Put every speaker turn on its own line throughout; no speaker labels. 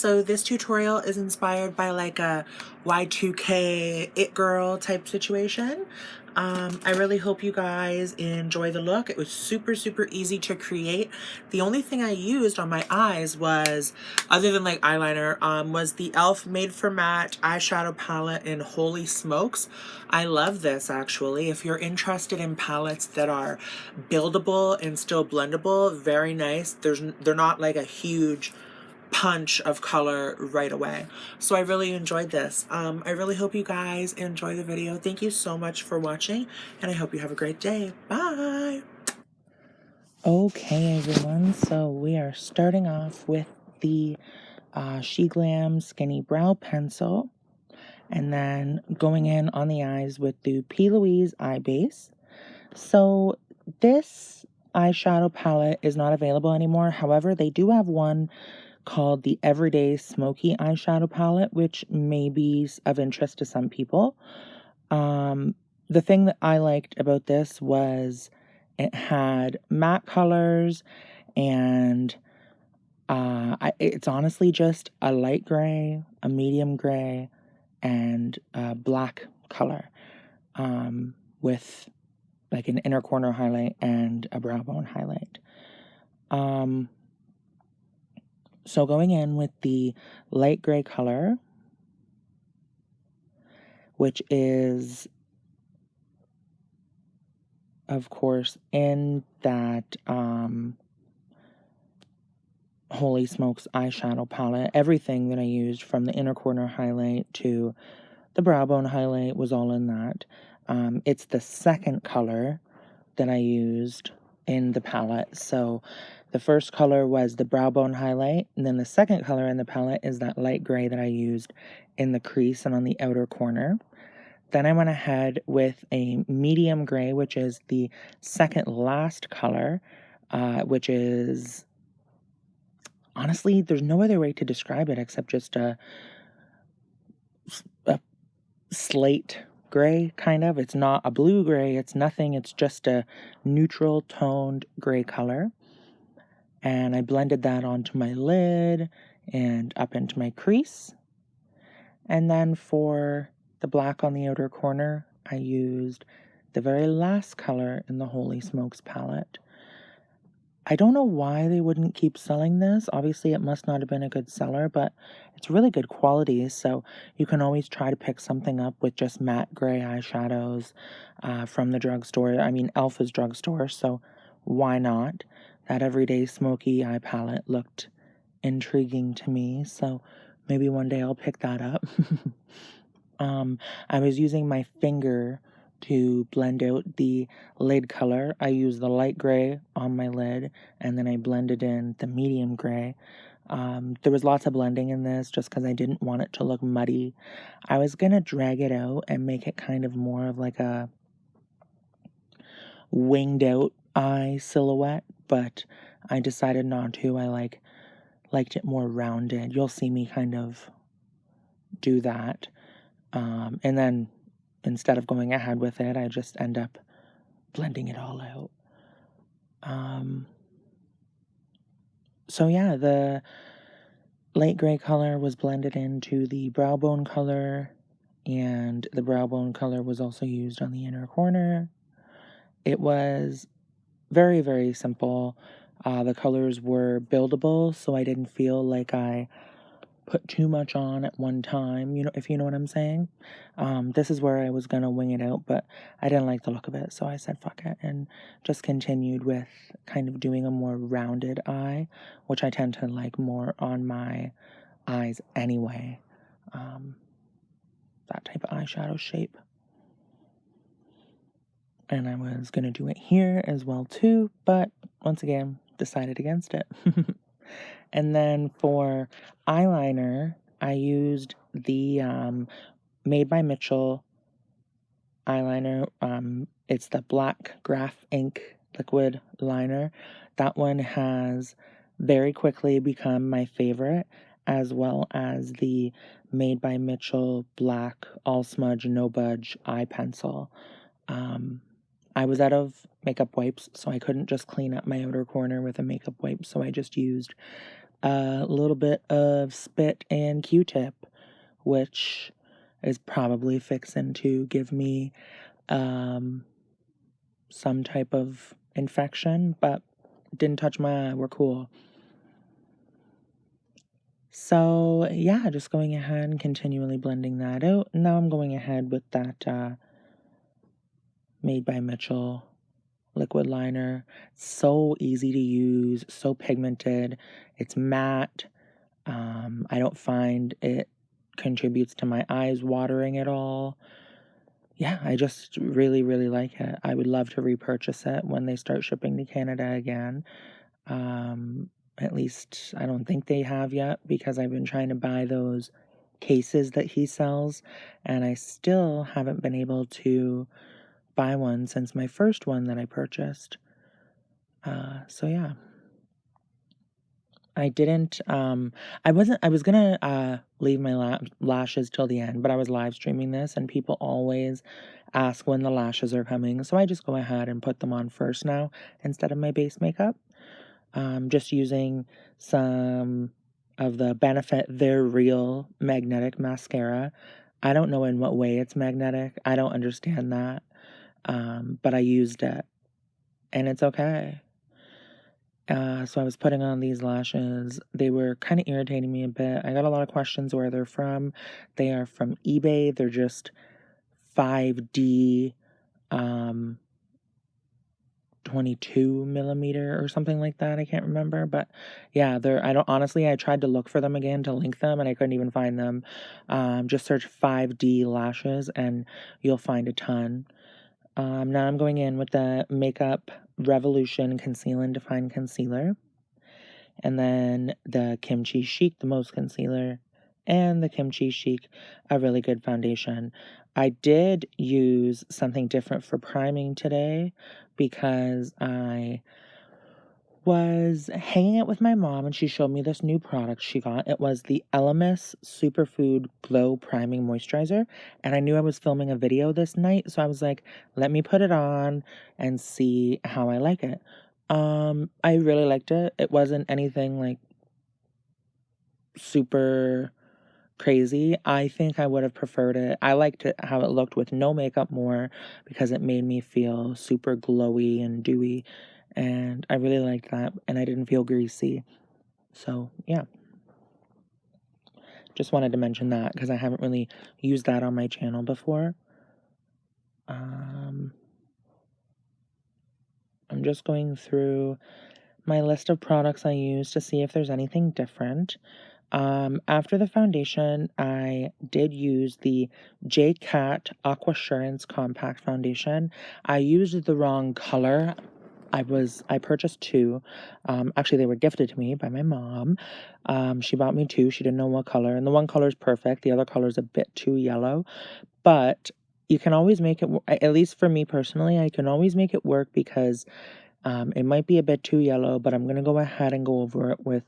So this tutorial is inspired by like a Y2K it girl type situation. I really hope you guys enjoy the look. It was super easy to create. The only thing I used on my eyes was, other than like eyeliner, was the E.L.F. Made for Matte eyeshadow palette in Holy Smokes. I love this actually. If you're interested in palettes that are buildable and still blendable, very nice. They're not like a huge punch of color right away. So I really enjoyed this. I really hope you guys enjoy the video. Thank you so much for watching, and I hope you have a great day. Bye! Okay, everyone, so we are starting off with the Sheglam Skinny Brow Pencil, and then going in on the eyes with the Louise Base. So this eyeshadow palette is not available anymore. However, they do have one called the Everyday Smokey eyeshadow palette, which may be of interest to some people. The thing that I liked about this was it had matte colors, and it's honestly just a light gray, a medium gray, and a black color with like an inner corner highlight and a brow bone highlight. So going in with the light gray color, which is, of course, in that Holy Smokes eyeshadow palette. Everything that I used, from the inner corner highlight to the brow bone highlight, was all in that. It's the second color that I used in the palette. So the first color was the brow bone highlight, and then the second color in the palette is that light gray that I used in the crease and on the outer corner. Then I went ahead with a medium gray, which is the second last color, which is, honestly, there's no other way to describe it except just a slate gray, kind of. It's not a blue gray, it's nothing, it's just a neutral toned gray color. And I blended that onto my lid and up into my crease. And then for the black on the outer corner, I used the very last color in the Holy Smokes palette. I don't know why they wouldn't keep selling this. Obviously, it must not have been a good seller, but it's really good quality, so you can always try to pick something up with just matte gray eyeshadows from the drugstore. I mean, E.L.F. is drugstore, so why not? That Everyday Smoky Eye palette looked intriguing to me, so maybe one day I'll pick that up. I was using my finger to blend out the lid color. I used the light gray on my lid, and then I blended in the medium gray. There was lots of blending in this just because I didn't want it to look muddy. I was going to drag it out and make it kind of more of like a winged out eye silhouette, but I decided not to. I liked it more rounded. You'll see me kind of do that. And then instead of going ahead with it, I just end up blending it all out. So yeah, the light gray color was blended into the brow bone color, and the brow bone color was also used on the inner corner. It was very simple. The colors were buildable, so I didn't feel like I put too much on at one time, you know, if you know what I'm saying. This is where I was gonna wing it out, but I didn't like the look of it, so I said fuck it, and just continued with kind of doing a more rounded eye, which I tend to like more on my eyes anyway. That type of eyeshadow shape. And I was gonna do it here as well too, but once again, decided against it. And then for eyeliner, I used the Made by Mitchell eyeliner. It's the black graph ink liquid liner. That one has very quickly become my favorite, as well as the Made by Mitchell black all smudge no budge eye pencil. I was out of makeup wipes, so I couldn't just clean up my outer corner with a makeup wipe, so I just used a little bit of spit and Q-tip, which is probably fixing to give me some type of infection, but didn't touch my eye. We're cool. So yeah, just going ahead and continually blending that out. Now I'm going ahead with that Made by Mitchell liquid liner. So easy to use, so pigmented. It's matte. I don't find it contributes to my eyes watering at all. Yeah, I just really, really like it. I would love to repurchase it when they start shipping to Canada again. At least I don't think they have yet, because I've been trying to buy those cases that he sells, and I still haven't been able to buy one since my first one that I purchased. So yeah. I didn't, I was gonna leave my lashes till the end, but I was live streaming this, and people always ask when the lashes are coming, so I just go ahead and put them on first now instead of my base makeup. Just using some of the Benefit They're Real magnetic mascara. I don't know in what way it's magnetic. I don't understand that. But I used it, and it's okay. So I was putting on these lashes. They were kind of irritating me a bit. I got a lot of questions where they're from. They are from eBay. They're just 5D 22 millimeter or something like that. I can't remember, but yeah, I tried to look for them again to link them, and I couldn't even find them. Just search 5D lashes and you'll find a ton. Now I'm going in with the Makeup Revolution Conceal and Define Concealer, and then the Kimchi Chic, the Most Concealer, and the Kimchi Chic, a really good foundation. I did use something different for priming today because I was hanging out with my mom and she showed me this new product she got. It was the Elemis Superfood Glow Priming Moisturizer, and I knew I was filming a video this night, so I was like, let me put it on and see how I like it. I really liked it. It wasn't anything like super crazy. I think I would have preferred it. I liked it how it looked with no makeup more, because it made me feel super glowy and dewy, and I really liked that, and I didn't feel greasy. So yeah, just wanted to mention that because I haven't really used that on my channel before. I'm just going through my list of products I use to see if there's anything different. After the foundation, I did use the J-Cat Aquasurance Compact Foundation. I used the wrong color. I purchased two. Actually, they were gifted to me by my mom. She bought me two. She didn't know what color, and the one color is perfect. The other color is a bit too yellow, but you can always make it, at least for me personally, I can always make it work, because it might be a bit too yellow, but I'm going to go ahead and go over it with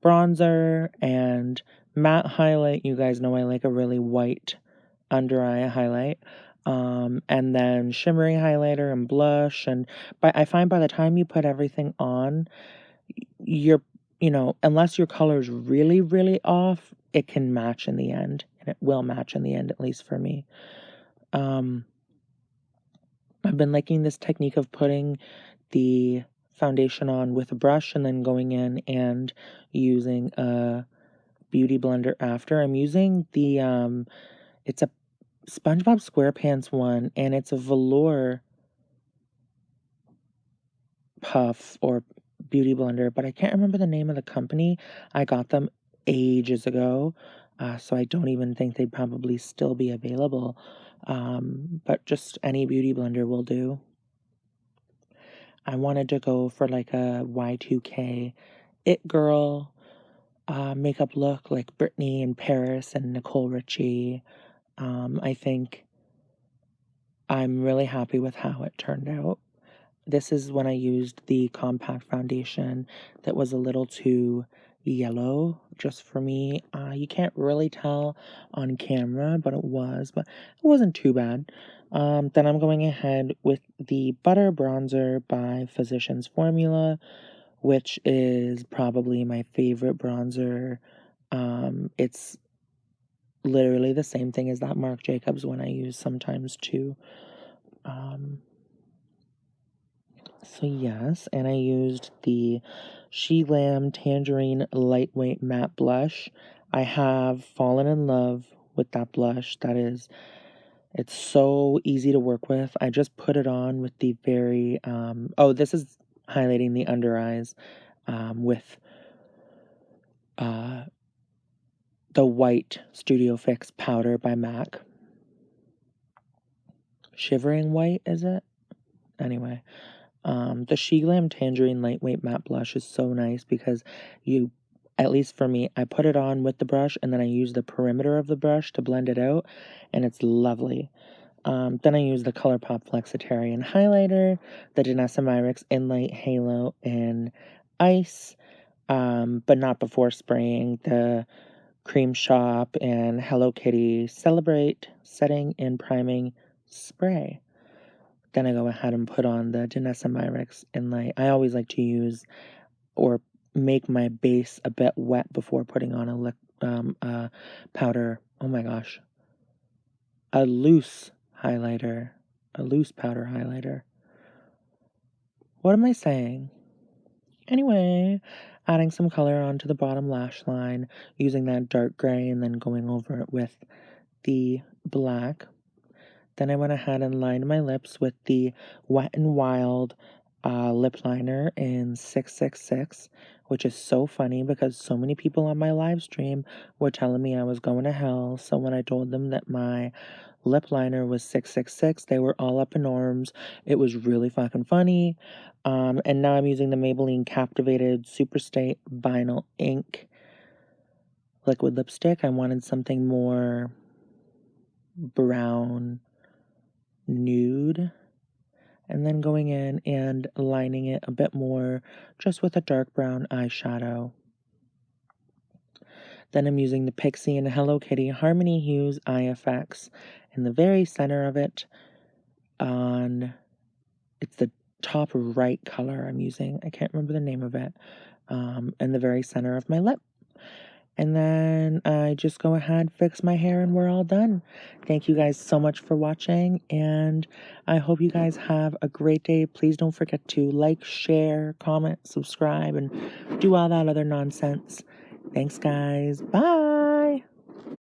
bronzer and matte highlight. You guys know I like a really white under eye highlight. And then shimmery highlighter and blush. But I find by the time you put everything on, unless your color's really, really off, it can match in the end. And it will match in the end, at least for me. I've been liking this technique of putting the foundation on with a brush and then going in and using a beauty blender after. I'm using the it's a SpongeBob SquarePants one, and it's a velour puff or beauty blender, but I can't remember the name of the company. I got them ages ago, so I don't even think they'd probably still be available. But just any beauty blender will do. I wanted to go for like a Y2K it girl makeup look, like Britney and Paris and Nicole Richie. I think I'm really happy with how it turned out. This is when I used the compact foundation that was a little too yellow just for me. You can't really tell on camera, but it wasn't too bad. Then I'm going ahead with the Butter Bronzer by Physicians Formula, which is probably my favorite bronzer. It's literally the same thing as that Marc Jacobs one I use sometimes too. So yes, and I used the Sheglam Tangerine Lightweight Matte Blush. I have fallen in love with that blush. It's so easy to work with. I just put it on with the very, this is highlighting the under eyes with the white Studio Fix powder by MAC. Shivering White, is it? Anyway, the Sheglam Tangerine Lightweight Matte Blush is so nice because at least for me, I put it on with the brush and then I use the perimeter of the brush to blend it out, and it's lovely. Then I use the Colourpop Flexetarian highlighter, the Danessa Myricks Enlight Halo in Ice, but not before spraying the Creme Shop and Hello Kitty Celebrate Setting and Priming Spray. Then I go ahead and put on the Danessa Myricks Enlight. I always like to use or make my base a bit wet before putting on a powder. Oh my gosh. A loose highlighter. A loose powder highlighter. What am I saying? Anyway, adding some color onto the bottom lash line, using that dark gray and then going over it with the black. Then I went ahead and lined my lips with the Wet n Wild lip liner in 666, which is so funny because so many people on my live stream were telling me I was going to hell. So when I told them that my lip liner was 666, they were all up in arms. It was really fucking funny. And now I'm using the Maybelline Captivated Superstate Vinyl Ink liquid lipstick. I wanted something more brown nude, and then going in and lining it a bit more just with a dark brown eyeshadow. Then I'm using the Pixi and Hello Kitty Harmony Hues Eye Effects in the very center of it. It's the top right color I'm using. I can't remember the name of it. In the very center of my lip. And then I just go ahead, fix my hair, and we're all done. Thank you guys so much for watching, and I hope you guys have a great day. Please don't forget to like, share, comment, subscribe, and do all that other nonsense. Thanks, guys. Bye.